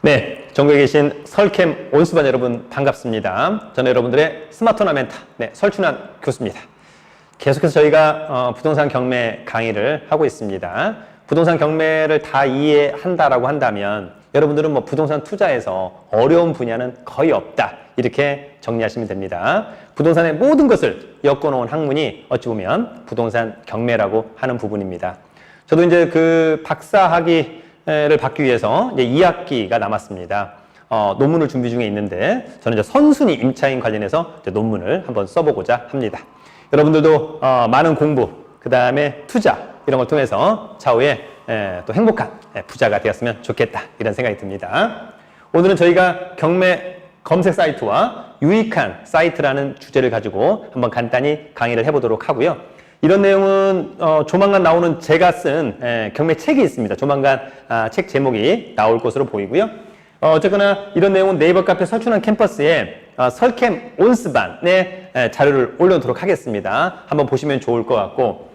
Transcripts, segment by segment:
네, 전국에 계신 설캠 온수반 여러분 반갑습니다. 저는 여러분들의 스마트나 멘터 설춘환 교수입니다. 계속해서 저희가 부동산 경매 강의를 하고 있습니다. 부동산 경매를 다 이해한다라고 한다면 여러분들은 뭐 부동산 투자에서 어려운 분야는 거의 없다, 이렇게 정리하시면 됩니다. 부동산의 모든 것을 엮어놓은 학문이 어찌 보면 부동산 경매라고 하는 부분입니다. 저도 이제 그 박사학위를 받기 위해서 이제 2학기가 남았습니다. 논문을 준비 중에 있는데 저는 이제 선순위 임차인 관련해서 이제 논문을 한번 써보고자 합니다. 여러분들도 많은 공부, 그 다음에 투자 이런 걸 통해서 차후에 또 행복한 부자가 되었으면 좋겠다, 이런 생각이 듭니다. 오늘은 저희가 경매 검색 사이트와 유익한 사이트라는 주제를 가지고 한번 간단히 강의를 해보도록 하고요. 이런 내용은 조만간 나오는 제가 쓴 경매 책이 있습니다. 조만간 책 제목이 나올 것으로 보이고요. 어쨌거나 이런 내용은 네이버 카페 설춘환 캠퍼스에 설캠 온스반의 자료를 올려놓도록 하겠습니다. 한번 보시면 좋을 것 같고,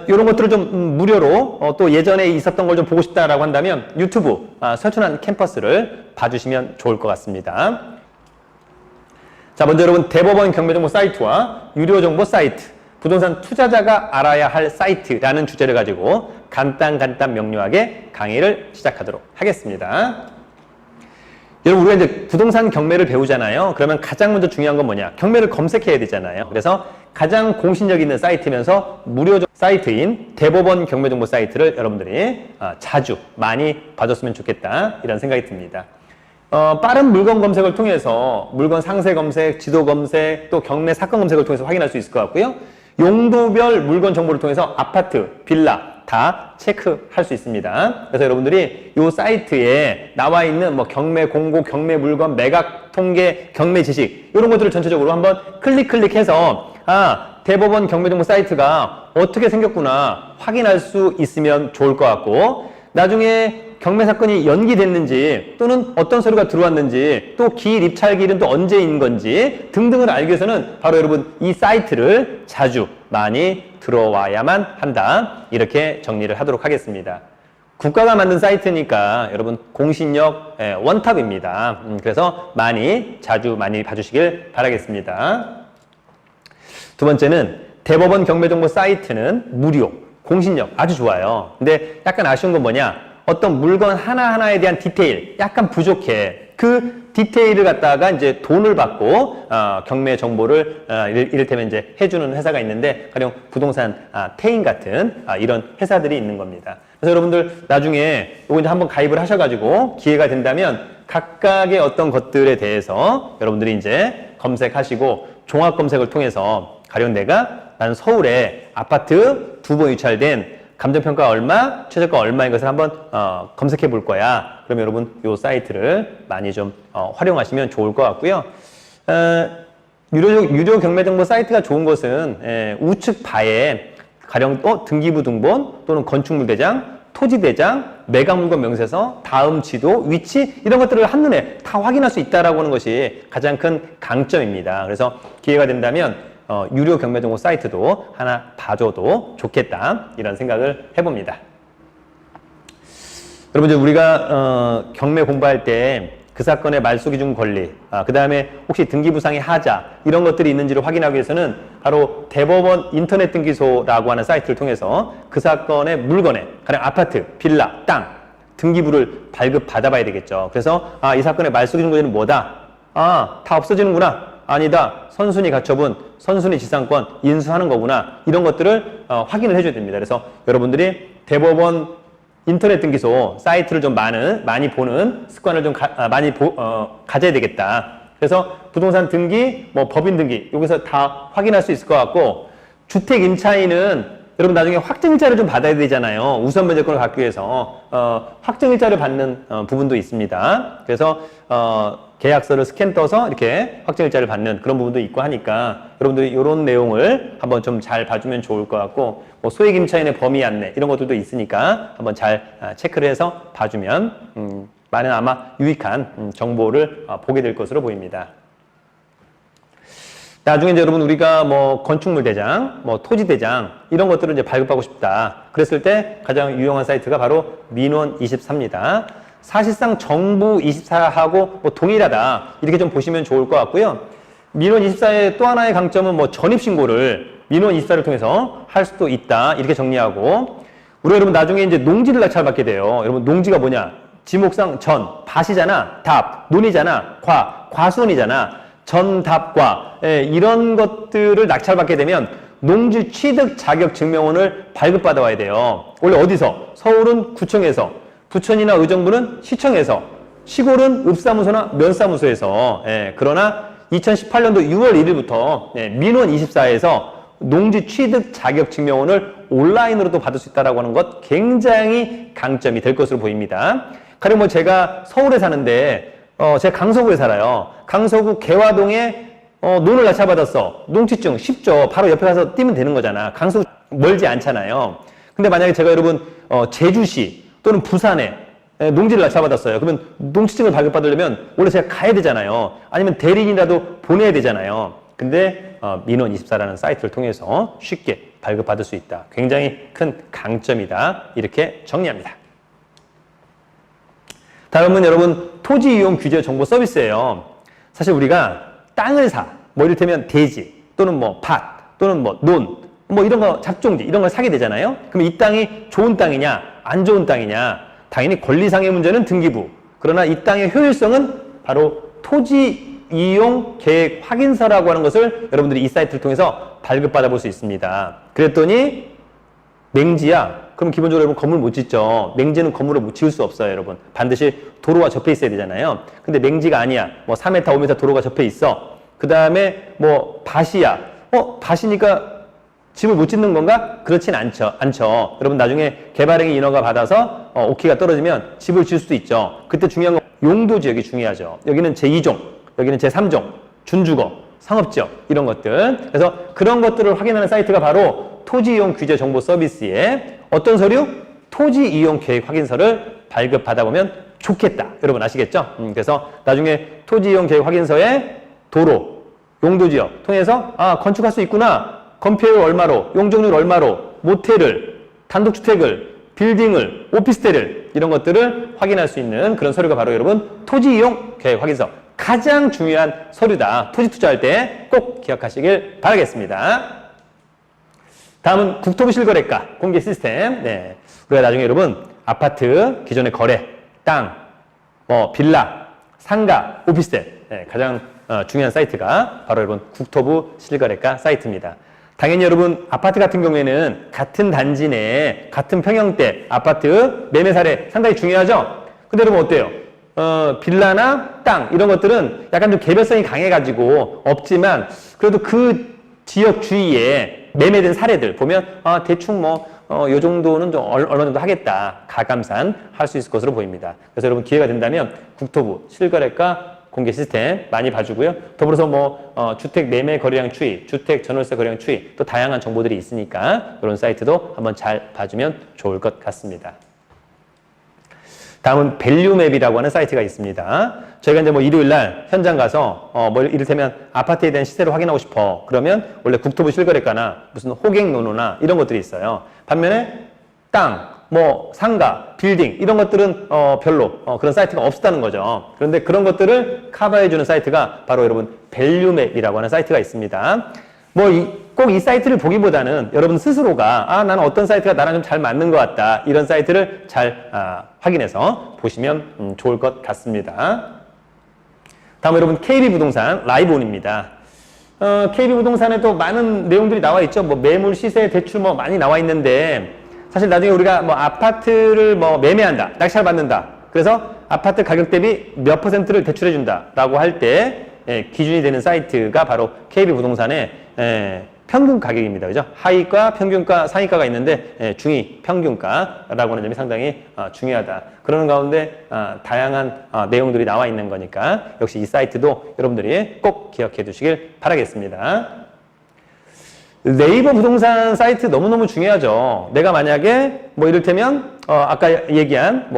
이런 것들을 좀 무료로 또 예전에 있었던 걸 좀 보고 싶다라고 한다면 유튜브 설춘환 캠퍼스를 봐주시면 좋을 것 같습니다. 자, 먼저 여러분 대법원 경매정보 사이트와 유료정보 사이트, 부동산 투자자가 알아야 할 사이트라는 주제를 가지고 간단 명료하게 강의를 시작하도록 하겠습니다. 여러분, 우리가 이제 부동산 경매를 배우잖아요. 그러면 가장 먼저 중요한 건 뭐냐? 경매를 검색해야 되잖아요. 그래서 가장 공신력 있는 사이트면서 무료 사이트인 대법원 경매정보 사이트를 여러분들이 자주 많이 봐줬으면 좋겠다, 이런 생각이 듭니다. 빠른 물건 검색을 통해서 물건 상세 검색, 지도 검색, 또 경매 사건 검색을 통해서 확인할 수 있을 것 같고요. 용도별 물건 정보를 통해서 아파트, 빌라 다 체크할 수 있습니다. 그래서 여러분들이 이 사이트에 나와 있는 뭐 경매 공고, 경매 물건, 매각 통계, 경매 지식, 이런 것들을 전체적으로 한번 클릭해서 대법원 경매정보 사이트가 어떻게 생겼구나 확인할 수 있으면 좋을 것 같고, 나중에 경매 사건이 연기됐는지 또는 어떤 서류가 들어왔는지, 또 기일 입찰기일은 또 언제인 건지 등등을 알기 위해서는 바로 여러분 이 사이트를 자주 많이 들어와야만 한다, 이렇게 정리를 하도록 하겠습니다. 국가가 만든 사이트니까 여러분 공신력 원탑입니다. 그래서 자주 많이 봐주시길 바라겠습니다. 두 번째는 대법원 경매정보 사이트는 무료, 공신력 아주 좋아요. 근데 약간 아쉬운 건 뭐냐? 어떤 물건 하나하나에 대한 디테일 약간 부족해. 그 디테일을 갖다가 이제 돈을 받고 경매 정보를 이를테면 이제 해주는 회사가 있는데, 가령 부동산 태인 같은 이런 회사들이 있는 겁니다. 그래서 여러분들 나중에 요거 이제 한번 가입을 하셔가지고 기회가 된다면 각각의 어떤 것들에 대해서 여러분들이 이제 검색하시고 종합 검색을 통해서, 가령 나는 서울에 아파트 2번 유찰된 감정평가 얼마, 최저가 얼마인 것을 한번 검색해 볼 거야. 그러면 여러분 이 사이트를 많이 좀 활용하시면 좋을 것 같고요. 유료 경매정보 사이트가 좋은 것은 우측 바에 가령 등기부 등본 또는 건축물 대장, 토지 대장, 매각물건 명세서, 다음 지도, 위치, 이런 것들을 한눈에 다 확인할 수 있다라고 하는 것이 가장 큰 강점입니다. 그래서 기회가 된다면 유료 경매정보 사이트도 하나 봐줘도 좋겠다, 이런 생각을 해봅니다. 여러분, 이제 우리가 경매 공부할 때 그 사건의 말소기준 권리, 그 다음에 혹시 등기부상의 하자, 이런 것들이 있는지를 확인하기 위해서는 바로 대법원 인터넷 등기소라고 하는 사이트를 통해서 그 사건의 물건에, 가령 아파트, 빌라, 땅, 등기부를 발급 받아봐야 되겠죠. 그래서 이 사건의 말소기준 권리는 뭐다? 다 없어지는구나. 아니다. 선순위 가처분, 선순위 지상권 인수하는 거구나. 이런 것들을 확인을 해줘야 됩니다. 그래서 여러분들이 대법원 인터넷 등기소 사이트를 좀 많이 보는 습관을 좀 가져야 되겠다. 그래서 부동산 등기, 법인 등기, 여기서 다 확인할 수 있을 것 같고, 주택 임차인은 여러분 나중에 확정일자를 좀 받아야 되잖아요. 우선 면제권을 갖기 위해서 확정일자를 받는 부분도 있습니다. 그래서 계약서를 스캔 떠서 이렇게 확정일자를 받는 그런 부분도 있고 하니까 여러분들이 이런 내용을 한번 좀 잘 봐주면 좋을 것 같고, 소액임차인의 범위 안내 이런 것들도 있으니까 한번 잘 체크를 해서 봐주면 많은 아마 유익한 정보를 보게 될 것으로 보입니다. 나중에 이제 여러분 우리가 건축물 대장, 토지 대장 이런 것들을 이제 발급하고 싶다. 그랬을 때 가장 유용한 사이트가 바로 민원24입니다. 사실상 정부 24하고 뭐 동일하다. 이렇게 좀 보시면 좋을 것 같고요. 민원 24의 또 하나의 강점은 뭐 전입신고를 민원 24를 통해서 할 수도 있다. 이렇게 정리하고, 우리 여러분 나중에 이제 농지를 낙찰받게 돼요. 여러분 농지가 뭐냐? 지목상 전, 밭이잖아. 답, 논이잖아. 과수원이잖아. 전, 답, 과. 예, 이런 것들을 낙찰받게 되면 농지 취득 자격 증명원을 발급받아 와야 돼요. 원래 어디서? 서울은 구청에서, 부천이나 의정부는 시청에서, 시골은 읍사무소나 면사무소에서. 예, 그러나 2018년도 6월 1일부터 예, 민원 24에서 농지 취득 자격 증명원을 온라인으로도 받을 수 있다라고 하는 것 굉장히 강점이 될 것으로 보입니다. 가령 뭐 제가 서울에 사는데 제가 강서구에 살아요. 강서구 개화동에 논을 낙찰받았어. 농지증 쉽죠. 바로 옆에 가서 띄면 되는 거잖아. 강서구 멀지 않잖아요. 근데 만약에 제가 여러분 제주시 또는 부산에 농지를 낙찰받았어요. 그러면 농지증을 발급받으려면 원래 제가 가야 되잖아요. 아니면 대리인이라도 보내야 되잖아요. 근데 민원24라는 사이트를 통해서 쉽게 발급받을 수 있다. 굉장히 큰 강점이다. 이렇게 정리합니다. 다음은 여러분 토지 이용 규제 정보 서비스예요. 사실 우리가 땅을 뭐 이를테면 대지 또는 뭐 밭 또는 뭐 논 뭐 이런 거 잡종지 이런 걸 사게 되잖아요. 그럼 이 땅이 좋은 땅이냐 안 좋은 땅이냐, 당연히 권리상의 문제는 등기부. 그러나 이 땅의 효율성은 바로 토지 이용 계획 확인서라고 하는 것을 여러분들이 이 사이트를 통해서 발급받아 볼 수 있습니다. 그랬더니 맹지야. 그럼 기본적으로 여러분 건물 못 짓죠. 맹지는 건물을 못 지을 수 없어요, 여러분. 반드시 도로가 접해 있어야 되잖아요. 근데 맹지가 아니야. 뭐 4m, 5m 도로가 접해 있어. 그 다음에 뭐 밭이야. 밭이니까 집을 못 짓는 건가? 그렇진 않죠. 여러분 나중에 개발행위 인허가 받아서 오케이가 떨어지면 집을 지을 수도 있죠. 그때 중요한 건 용도 지역이 중요하죠. 여기는 제2종, 여기는 제3종, 준주거, 상업지역 이런 것들. 그래서 그런 것들을 확인하는 사이트가 바로 토지 이용 규제 정보 서비스에 어떤 서류? 토지 이용 계획 확인서를 발급받아 보면 좋겠다. 여러분 아시겠죠? 그래서 나중에 토지 이용 계획 확인서에 도로, 용도지역 통해서 건축할 수 있구나. 건폐율 얼마로, 용적률 얼마로, 모텔을, 단독주택을, 빌딩을, 오피스텔을 이런 것들을 확인할 수 있는 그런 서류가 바로 여러분 토지 이용 계획 확인서. 가장 중요한 서류다. 토지 투자할 때 꼭 기억하시길 바라겠습니다. 다음은 국토부 실거래가 공개 시스템. 네, 우리가 나중에 여러분 아파트 기존의 거래, 땅, 빌라, 상가, 오피스텔 네, 가장 중요한 사이트가 바로 여러분 국토부 실거래가 사이트입니다. 당연히 여러분 아파트 같은 경우에는 같은 단지 내에 같은 평형대 아파트 매매 사례 상당히 중요하죠. 근데 여러분 어때요? 빌라나 땅 이런 것들은 약간 좀 개별성이 강해가지고 없지만 그래도 그 지역 주위에 매매된 사례들 보면 대충 요 정도는 좀 얼마 정도 하겠다. 가감산 할 수 있을 것으로 보입니다. 그래서 여러분 기회가 된다면 국토부 실거래가 공개 시스템 많이 봐주고요. 더불어서 주택 매매 거래량 추이, 주택 전월세 거래량 추이 또 다양한 정보들이 있으니까 이런 사이트도 한번 잘 봐주면 좋을 것 같습니다. 다음은 밸류맵이라고 하는 사이트가 있습니다. 저희가 이제 일요일 날 현장 가서 이를테면 아파트에 대한 시세를 확인하고 싶어. 그러면 원래 국토부 실거래가나 무슨 호갱노노나 이런 것들이 있어요. 반면에 땅, 상가, 빌딩 이런 것들은 별로 그런 사이트가 없었다는 거죠. 그런데 그런 것들을 커버해주는 사이트가 바로 여러분 밸류맵이라고 하는 사이트가 있습니다. 꼭 이 사이트를 보기보다는 여러분 스스로가 나는 어떤 사이트가 나랑 좀 잘 맞는 것 같다. 이런 사이트를 잘 확인해서 보시면 좋을 것 같습니다. 다음 여러분 KB부동산 라이브온입니다. KB부동산에도 많은 내용들이 나와 있죠. 매물, 시세, 대출 많이 나와 있는데 사실 나중에 우리가 아파트를 매매한다, 낙찰받는다. 그래서 아파트 가격 대비 몇 %를 대출해준다 라고 할 때 기준이 되는 사이트가 바로 KB부동산의 평균 가격입니다. 그죠? 하위가, 평균가, 상위가가 있는데 중위, 평균가라고 하는 점이 상당히 중요하다. 그러는 가운데 다양한 내용들이 나와 있는 거니까 역시 이 사이트도 여러분들이 꼭 기억해 두시길 바라겠습니다. 네이버 부동산 사이트 너무너무 중요하죠. 내가 만약에 이를테면 아까 얘기한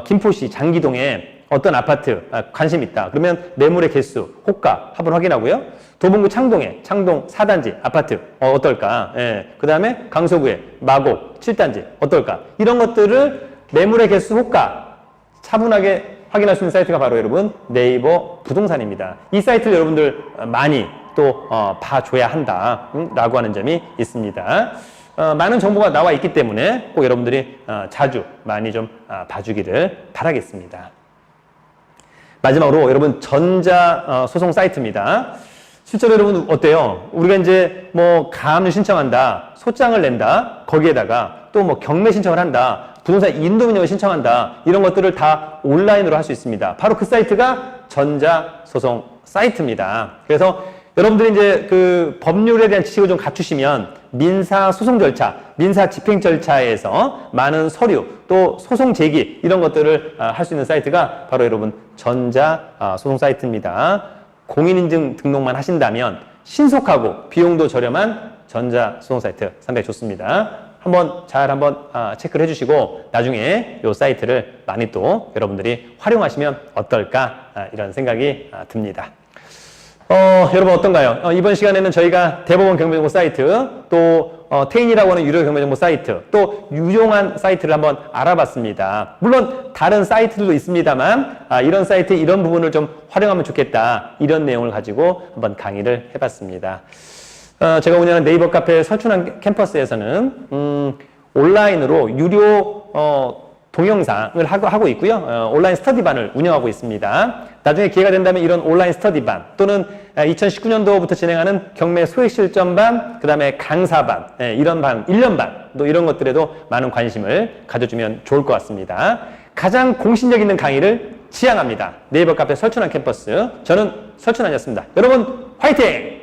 김포시 장기동에 어떤 아파트 관심 있다. 그러면 매물의 개수, 호가 한번 확인하고요. 도봉구 창동에 창동 4단지 아파트 어떨까? 그 다음에 강서구에 마곡 7단지 어떨까? 이런 것들을 매물의 개수, 호가 차분하게 확인할 수 있는 사이트가 바로 여러분 네이버 부동산입니다. 이 사이트를 여러분들 많이 또 봐줘야 한다 라고 하는 점이 있습니다. 많은 정보가 나와 있기 때문에 꼭 여러분들이 자주 많이 좀 봐주기를 바라겠습니다. 마지막으로 여러분 전자 소송 사이트입니다. 실제로 여러분 어때요? 우리가 이제 뭐 가압류 신청한다, 소장을 낸다, 거기에다가 또 뭐 경매 신청을 한다, 부동산 인도명령을 신청한다, 이런 것들을 다 온라인으로 할 수 있습니다. 바로 그 사이트가 전자 소송 사이트입니다. 그래서 여러분들이 이제 그 법률에 대한 지식을 좀 갖추시면 민사 소송 절차, 민사 집행 절차에서 많은 서류, 또 소송 제기 이런 것들을 할 수 있는 사이트가 바로 여러분 전자 소송 사이트입니다. 공인인증 등록만 하신다면 신속하고 비용도 저렴한 전자 소송 사이트 상당히 좋습니다. 한번 체크를 해주시고 나중에 이 사이트를 많이 또 여러분들이 활용하시면 어떨까 이런 생각이 듭니다. 여러분 어떤가요? 이번 시간에는 저희가 대법원 경매정보 사이트, 또 태인이라고 하는 유료 경매정보 사이트, 또 유용한 사이트를 한번 알아봤습니다. 물론 다른 사이트들도 있습니다만 이런 사이트 이런 부분을 좀 활용하면 좋겠다, 이런 내용을 가지고 한번 강의를 해봤습니다. 제가 운영하는 네이버 카페 설춘환 캠퍼스에서는 온라인으로 유료 동영상을 하고 있고요. 온라인 스터디반을 운영하고 있습니다. 나중에 기회가 된다면 이런 온라인 스터디반 또는 2019년도부터 진행하는 경매 소액실전반, 그 다음에 강사반, 이런 반, 1년반 또 이런 것들에도 많은 관심을 가져주면 좋을 것 같습니다. 가장 공신력 있는 강의를 지향합니다. 네이버 카페 설춘환 캠퍼스, 저는 설춘환이었습니다. 여러분 화이팅!